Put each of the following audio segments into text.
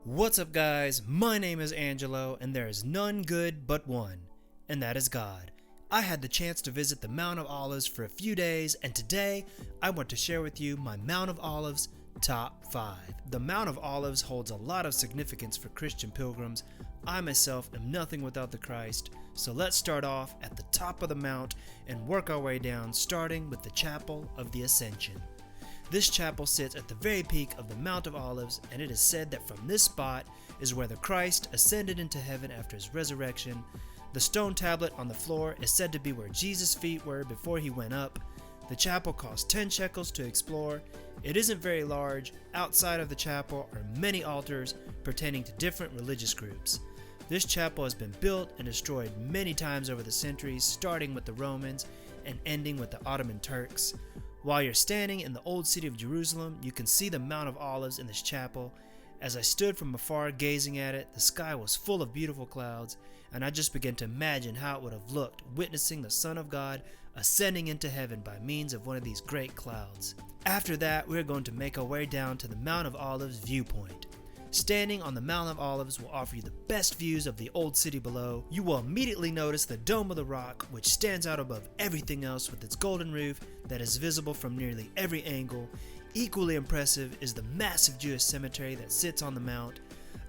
What's up, guys? My name is Angelo, and there is none good but one, and that is God. I had the chance to visit the Mount of Olives for a few days, and today I want to share with you my Mount of Olives top 5. The Mount of Olives holds a lot of significance for Christian pilgrims. I myself am nothing without the Christ, so let's start off at the top of the mount and work our way down, starting with the Chapel of the Ascension. This chapel sits at the very peak of the Mount of Olives, and it is said that from this spot is where the Christ ascended into heaven after his resurrection. The stone tablet on the floor is said to be where Jesus' feet were before he went up. The chapel costs 10 shekels to explore. It isn't very large. Outside of the chapel are many altars pertaining to different religious groups. This chapel has been built and destroyed many times over the centuries, starting with the Romans and ending with the Ottoman Turks. While you're standing in the old city of Jerusalem, you can see the Mount of Olives in this chapel. As I stood from afar gazing at it, the sky was full of beautiful clouds, and I just began to imagine how it would have looked witnessing the Son of God ascending into heaven by means of one of these great clouds. After that, we're going to make our way down to the Mount of Olives viewpoint. Standing on the Mount of Olives will offer you the best views of the old city below. You will immediately notice the Dome of the Rock, which stands out above everything else with its golden roof that is visible from nearly every angle. Equally impressive is the massive Jewish cemetery that sits on the mount.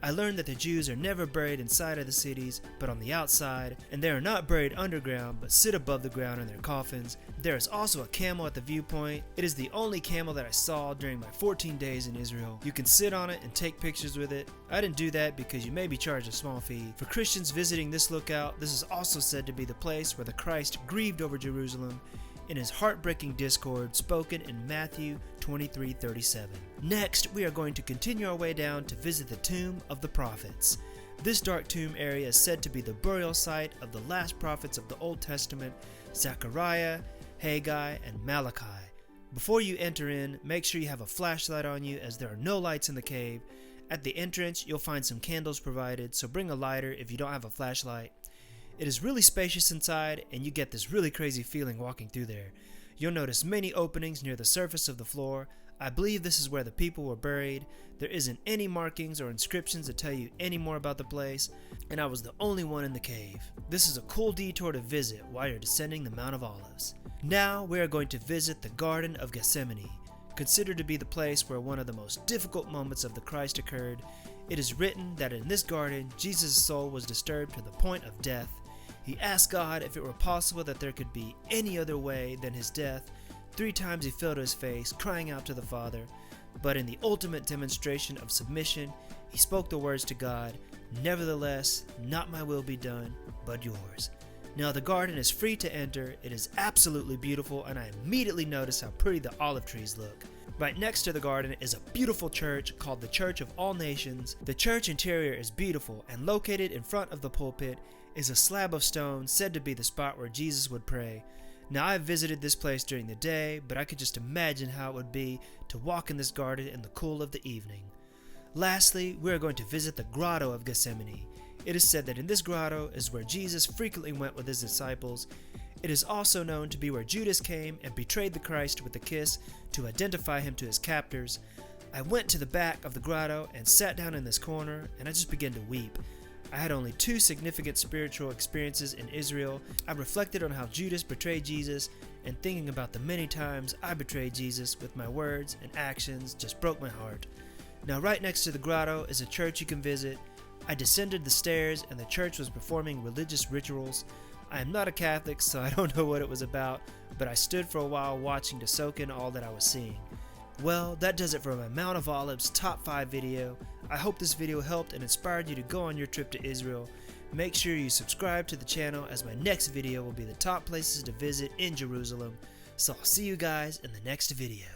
I learned that the Jews are never buried inside of the cities, but on the outside, and they are not buried underground, but sit above the ground in their coffins. There is also a camel at the viewpoint. It is the only camel that I saw during my 14 days in Israel. You can sit on it and take pictures with it. I didn't do that because you may be charged a small fee. For Christians visiting this lookout, this is also said to be the place where the Christ grieved over Jerusalem in his heartbreaking discord spoken in Matthew 23:37. Next, we are going to continue our way down to visit the Tomb of the Prophets. This dark tomb area is said to be the burial site of the last prophets of the Old Testament, Zechariah, Haggai, and Malachi. Before you enter in, make sure you have a flashlight on you as there are no lights in the cave. At the entrance, you'll find some candles provided, so bring a lighter if you don't have a flashlight. It is really spacious inside, and you get this really crazy feeling walking through there. You'll notice many openings near the surface of the floor. I believe this is where the people were buried. There isn't any markings or inscriptions to tell you any more about the place, and I was the only one in the cave. This is a cool detour to visit while you're descending the Mount of Olives. Now we are going to visit the Garden of Gethsemane, considered to be the place where one of the most difficult moments of the Christ occurred. It is written that in this garden, Jesus' soul was disturbed to the point of death. He asked God if it were possible that there could be any other way than his death. 3 times he fell to his face, crying out to the Father. But in the ultimate demonstration of submission, he spoke the words to God, "Nevertheless, not my will be done, but yours." Now the garden is free to enter. It is absolutely beautiful, and I immediately noticed how pretty the olive trees look. Right next to the garden is a beautiful church called the Church of All Nations. The church interior is beautiful, and located in front of the pulpit is a slab of stone said to be the spot where Jesus would pray. Now, I visited this place during the day, but I could just imagine how it would be to walk in this garden in the cool of the evening. Lastly, we are going to visit the Grotto of Gethsemane. It is said that in this grotto is where Jesus frequently went with his disciples. It is also known to be where Judas came and betrayed the Christ with a kiss to identify him to his captors. I went to the back of the grotto and sat down in this corner, and I just began to weep. I had only 2 significant spiritual experiences in Israel. I reflected on how Judas betrayed Jesus, and thinking about the many times I betrayed Jesus with my words and actions just broke my heart. Now, right next to the grotto is a church you can visit. I descended the stairs, and the church was performing religious rituals. I am not a Catholic, so I don't know what it was about, but I stood for a while watching to soak in all that I was seeing. Well, that does it for my Mount of Olives top 5 video. I hope this video helped and inspired you to go on your trip to Israel. Make sure you subscribe to the channel, as my next video will be the top places to visit in Jerusalem. So I'll see you guys in the next video.